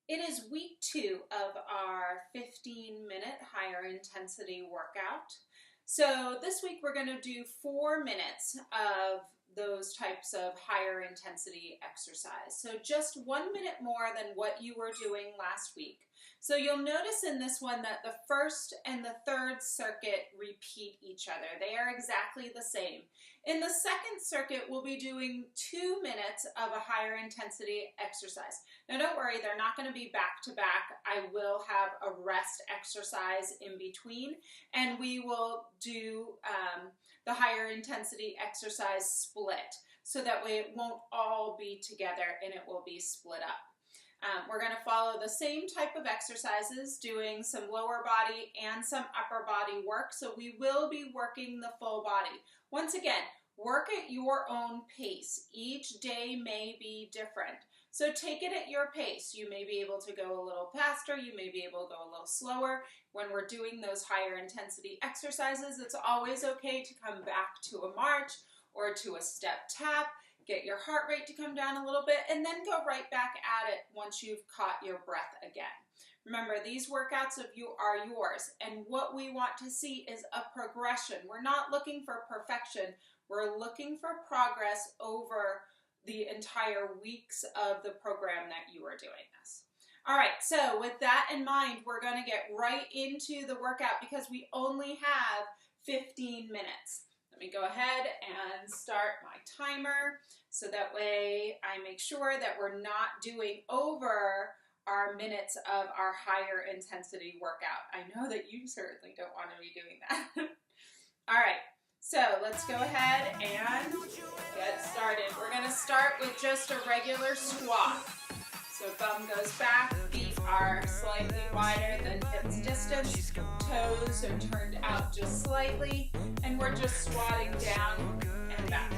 It is week 2 of our 15-minute higher intensity workout. So this week we're going to do 4 minutes of those types of higher intensity exercise. So just 1 minute more than what you were doing last week. So you'll notice in this one that the first and the third circuit repeat each other. They are exactly the same. In the second circuit, we'll be doing 2 minutes of a higher intensity exercise. Now don't worry, they're not going to be back to back. I will have a rest exercise in between, and we will do the higher intensity exercise split, so that way it won't all be together and it will be split up. We're going to follow the same type of exercises, doing some lower body and some upper body work, so we will be working the full body. Once again, work at your own pace. Each day may be different, so take it at your pace. You may be able to go a little faster, you may be able to go a little slower. When we're doing those higher intensity exercises, it's always okay to come back to a march or to a step tap. Get your heart rate to come down a little bit, and then go right back at it once you've caught your breath again. Remember, these workouts of you are yours, and what we want to see is a progression. We're not looking for perfection. We're looking for progress over the entire weeks of the program that you are doing this. All right, so with that in mind, we're going to get right into the workout because we only have 15 minutes. Let me go ahead and start my timer so that way I make sure that we're not doing over our minutes of our higher intensity workout. I know that you certainly don't want to be doing that. All right, so let's go ahead and get started. We're going to start with just a regular squat. So bum goes back, feet are slightly wider than hips distance, toes are turned out just slightly, and we're just squatting down and back.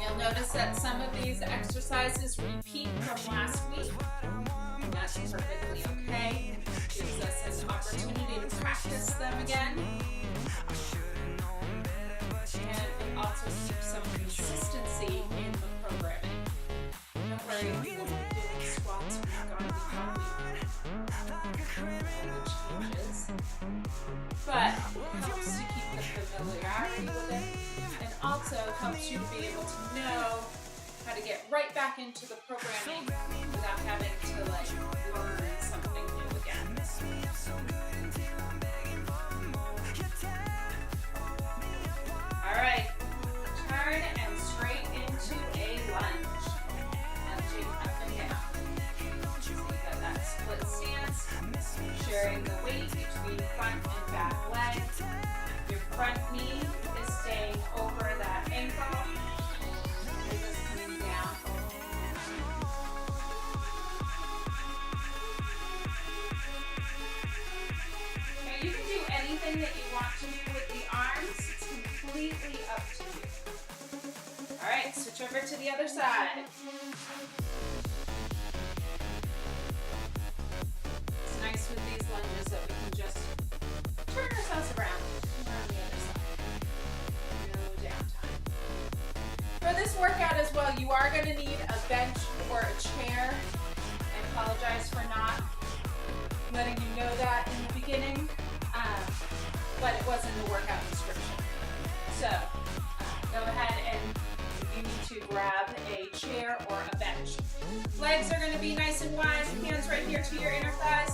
You'll notice that some of these exercises repeat from last week. That's perfectly okay. Gives us an opportunity to practice them again. And it also keeps some consistency in the programming. Don't worry, we won't be doing squats. We're going to be talking all the changes. But it helps to keep the familiarity with it, and also helps you to be able to know how to get right back into the programming without having to learn something new again. All right, turn and straight into a lunge. Lunging up and down. So you got that split stance, sharing the weight between front and back leg. Your front knee is staying over that ankle. You're just coming down. Now you can do anything that you want to do with the arms. It's completely up to you. All right, switch over to the other side. It's nice with these lunges that we can just turn ourselves around on the other side. No downtime. For this workout as well, you are going to need a bench or a chair. I apologize for not letting you know that in the beginning, but it was in the workout description. So go ahead and you need to grab a chair or a bench. Legs are going to be nice and wide, hands right here to your inner thighs,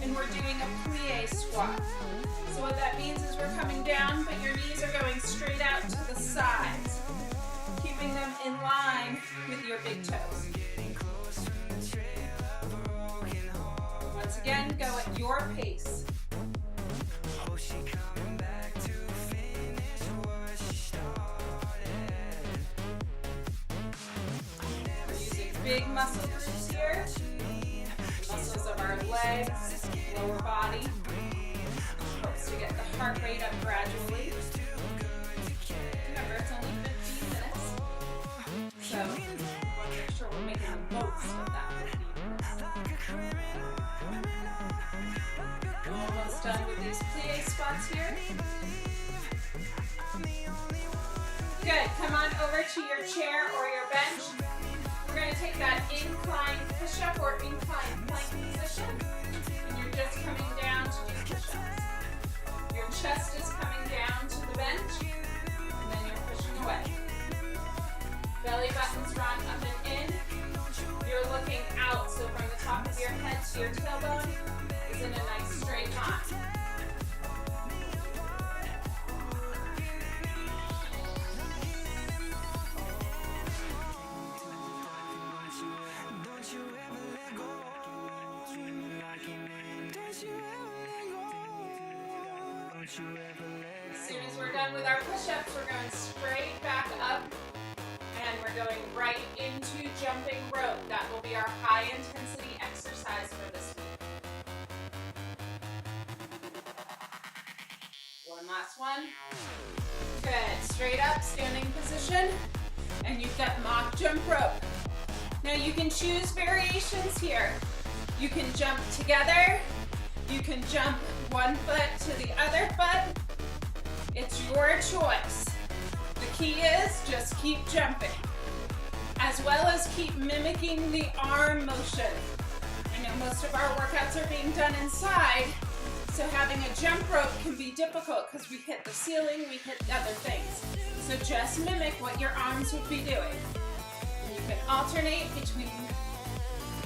and we're doing a plie squat. So what that means is we're coming down, but your knees are going straight out to the sides, keeping them in line with your big toes. Once again, go at your pace. Big muscle groups here, muscles of our legs, lower body, helps to get the heart rate up gradually. Remember, it's only 15 minutes, so we want to make sure we're making the most of that 15 minutes. Almost done with these plie squats here. Good, come on over to your chair or your bench. We're going to take that incline push-up or your tailbone is in a nice straight line. As soon as we're done with our push-ups, we're going straight back up and we're going right into jumping rope. That will be our high intensity exercise for this week. One last one. Good. Straight up, standing position. And you've got mock jump rope. Now you can choose variations here. You can jump together. You can jump one foot to the other foot. It's your choice. The key is just keep jumping, as well as keep mimicking the arm motion. I know most of our workouts are being done inside, so having a jump rope can be difficult because we hit the ceiling, we hit other things. So just mimic what your arms would be doing. And you can alternate between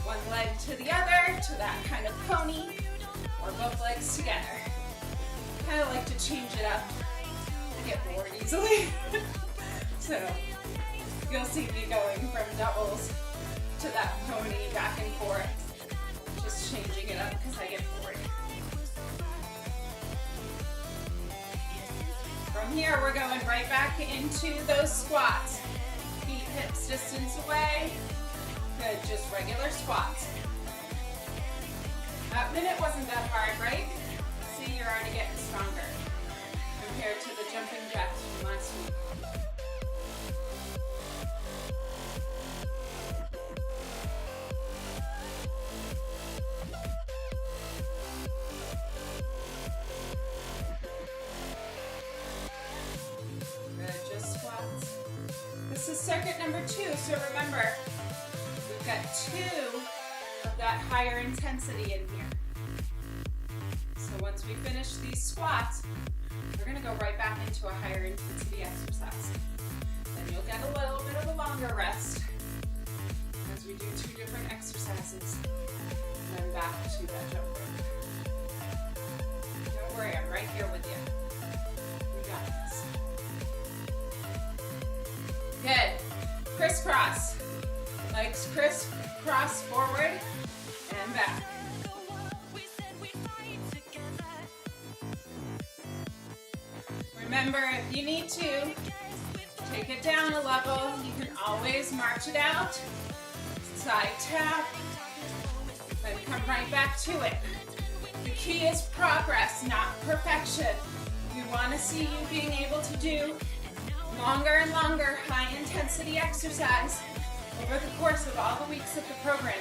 one leg to the other, to that kind of pony, or both legs together. I kind of like to change it up. I get bored easily. So you'll see me going from doubles to that pony back and forth. Just changing it up because I get bored. From here, we're going right back into those squats. Feet hips distance away. Good, just regular squats. That minute wasn't that hard, right? See, you're already getting stronger compared to the jumping jacks from last week. Good, just squats. This is circuit number 2, so remember, we've got 2 of that higher intensity in here. So once we finish these squats, we're going to go right back into a higher intensity exercise. Then you'll get a little bit of a longer rest as we do 2 different exercises. And then back to that jump rope. Don't worry, I'm right here with you. We got this. Good. Crisscross. Legs crisscross forward and back. Remember, if you need to take it down a level, you can always march it out, side tap, then come right back to it. The key is progress, not perfection. We want to see you being able to do longer and longer high intensity exercise over the course of all the weeks of the program.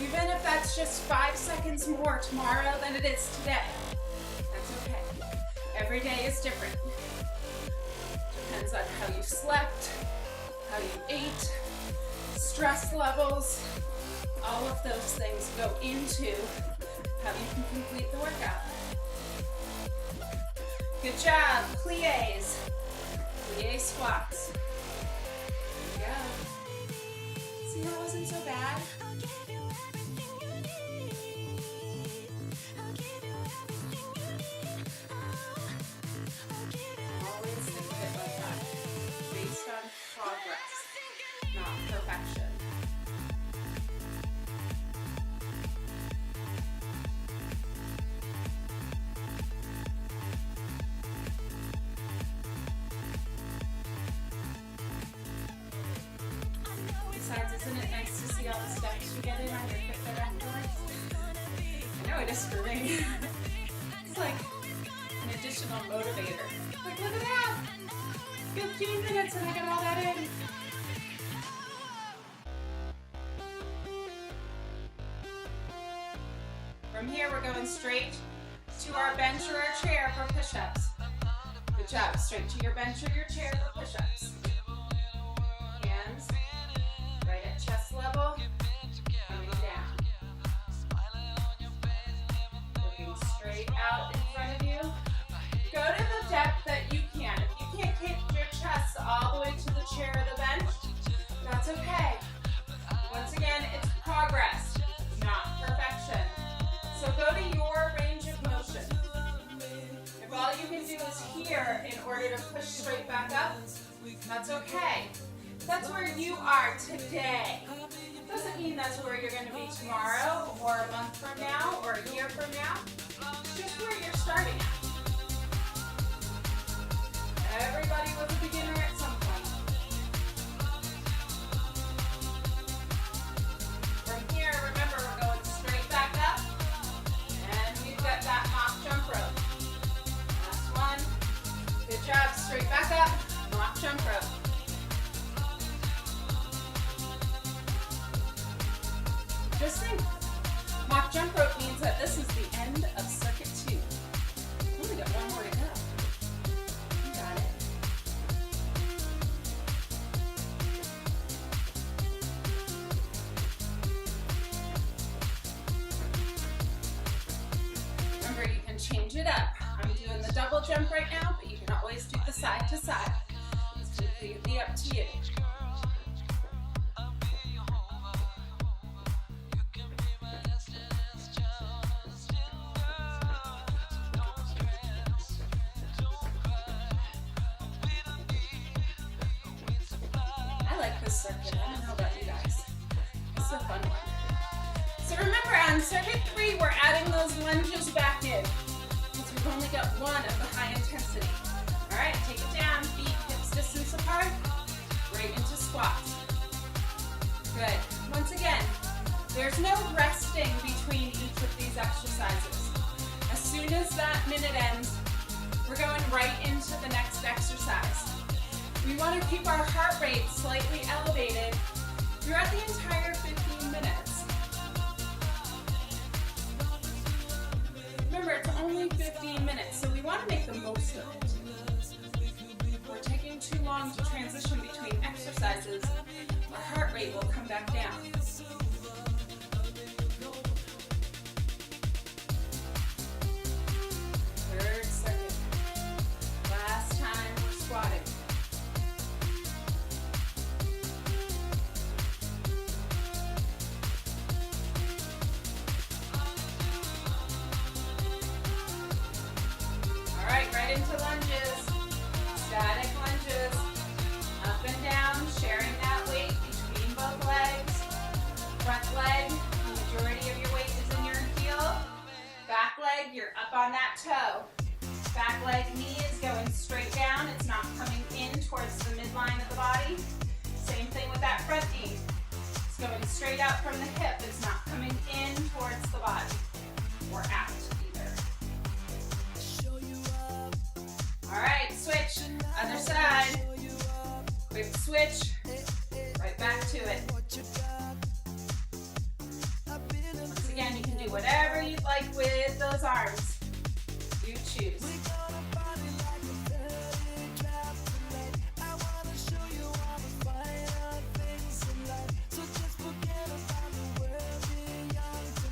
Even if that's just 5 seconds more tomorrow than it is today, that's okay. Every day is different. Depends on how you slept, how you ate, stress levels. All of those things go into how you can complete the workout. Good job, pliés. Plie squats. There you go. See how it wasn't so bad? Always think of it like that. Based on progress, not perfection. Besides, isn't it nice to see all the steps you get in on your Fitbit afterwards? I know it is for me. It's like an additional motivator. Like, look at that! 15 minutes and I got all that in. From here, we're going straight to our bench or our chair for push-ups. Good job. Straight to your bench or your chair for push-ups. Hands right at chest level, coming down. Looking straight out in front of you. Go to the depth that you can. If you can't get your chest all the way to the chair or the bench, that's okay. push straight back up. That's okay. That's where you are today. Doesn't mean that's where you're going to be tomorrow or a month from now or a year from now. It's just where you're starting at. Everybody was a beginner at some point. From here, remember, we're going straight back up. And we've got that mock jump rope. Last one. Good job. Straight back up. Mock jump rope. Just think, mock jump rope means that this is the end of circuit 2. We only got one more to go. You got it. Remember, you can change it up. I'm doing the double jump right now, but you can always do the side to side. It's completely up to you. Circuit. I don't know about you guys. It's a fun one. So remember, on circuit 3, we're adding those lunges back in because we've only got one of the high intensity. All right, take it down, feet hips distance apart, right into squats. Good. Once again, there's no resting between each of these exercises. As soon as that minute ends, we're going right into the next exercise. We want to keep our heart rate slightly elevated throughout the entire 15 minutes. Remember, it's only 15 minutes, so we want to make the most of it. If we're taking too long to transition between exercises, our heart rate will come back down. Third circuit. Last time we're squatting. Right into lunges, static lunges, up and down, sharing that weight between both legs. Front leg, the majority of your weight is in your heel. Back leg, you're up on that toe. Back leg knee is going straight down. It's not coming in towards the midline of the body. Same thing with that front knee. It's going straight out from the hip. It's not coming in towards the body or out. All right, switch, other side. Quick switch, right back to it. Once again, you can do whatever you'd like with those arms. You choose.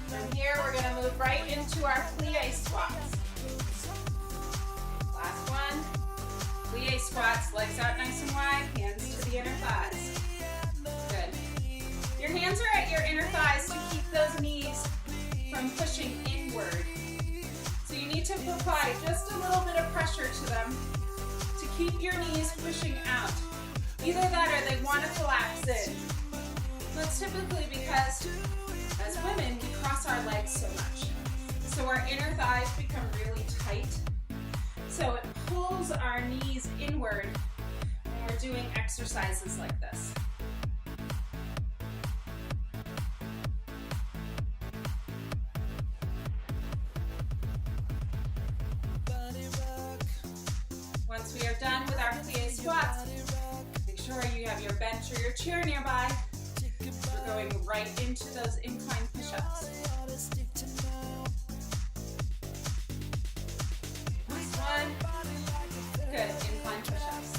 From here, we're going to move right into our plie squats. Last one, plie squats, legs out nice and wide, hands to the inner thighs. Good. Your hands are at your inner thighs to keep those knees from pushing inward. So you need to apply just a little bit of pressure to them to keep your knees pushing out. Either that or they want to collapse in. That's typically because as women, we cross our legs so much. So our inner thighs become really tight. So it pulls our knees inward when we're doing exercises like this. Once we are done with our plie squats, make sure you have your bench or your chair nearby. We're going right into those incline push-ups. One. Good. Incline push-ups.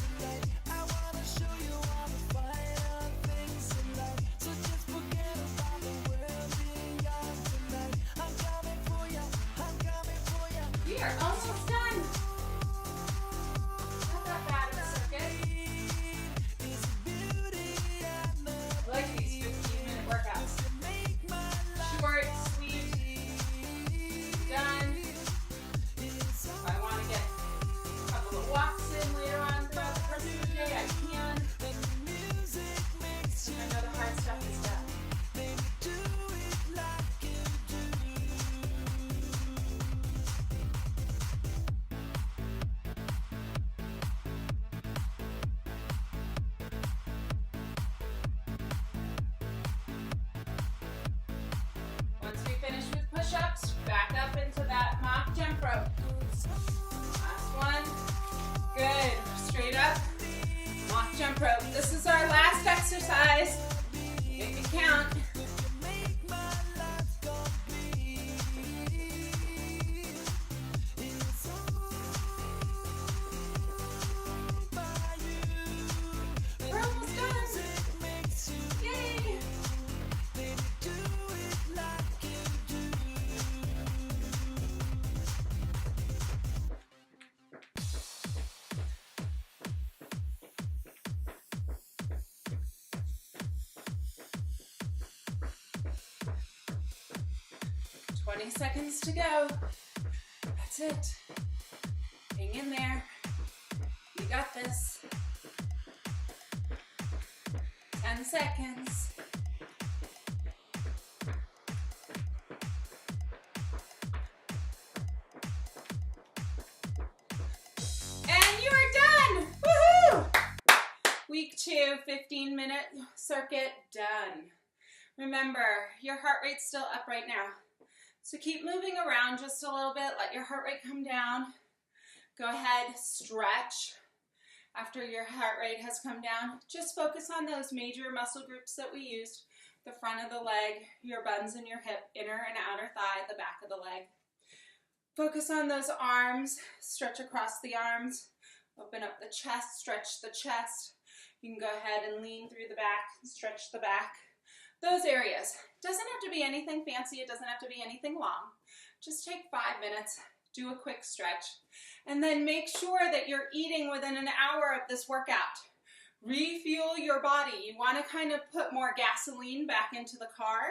We are almost done. Not that bad of a circuit. I like these 15-minute workouts. Short, sweet, done. If I want to get a couple of walks in later on jump rope. This is our last exercise. Make it count. We're almost done. Yay! 20 seconds to go. That's it. Hang in there. You got this. 10 seconds. And you are done. Woohoo! Week 2, 15-minute circuit, done. Remember, your heart rate's still up right now. So keep moving around just a little bit. Let your heart rate come down. Go ahead, stretch. After your heart rate has come down, just focus on those major muscle groups that we used. The front of the leg, your buns and your hip, inner and outer thigh, the back of the leg. Focus on those arms. Stretch across the arms. Open up the chest, stretch the chest. You can go ahead and lean through the back, stretch the back. Those areas. Doesn't have to be anything fancy. It doesn't have to be anything long. Just take 5 minutes, do a quick stretch, and then make sure that you're eating within an hour of this workout. Refuel your body. You want to kind of put more gasoline back into the car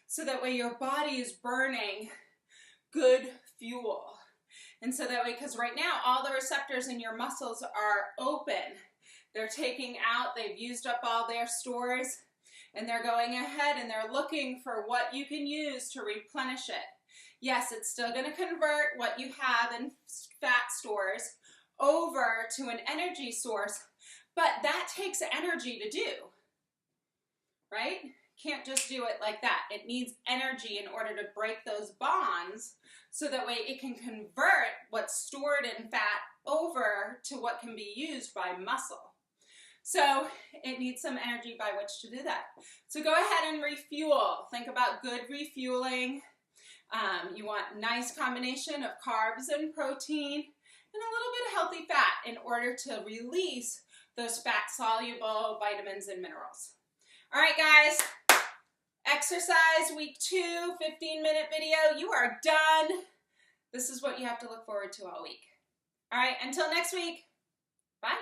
so that way your body is burning good fuel. And so that way, because right now all the receptors in your muscles are open. They're taking out, they've used up all their stores, and they're going ahead and they're looking for what you can use to replenish it. Yes, it's still going to convert what you have in fat stores over to an energy source, but that takes energy to do, right? Can't just do it like that. It needs energy in order to break those bonds so that way it can convert what's stored in fat over to what can be used by muscle. So it needs some energy by which to do that. So go ahead and refuel. Think about good refueling. You want nice combination of carbs and protein and a little bit of healthy fat in order to release those fat-soluble vitamins and minerals. All right, guys. Exercise week 2, 15-minute video. You are done. This is what you have to look forward to all week. All right, until next week. Bye.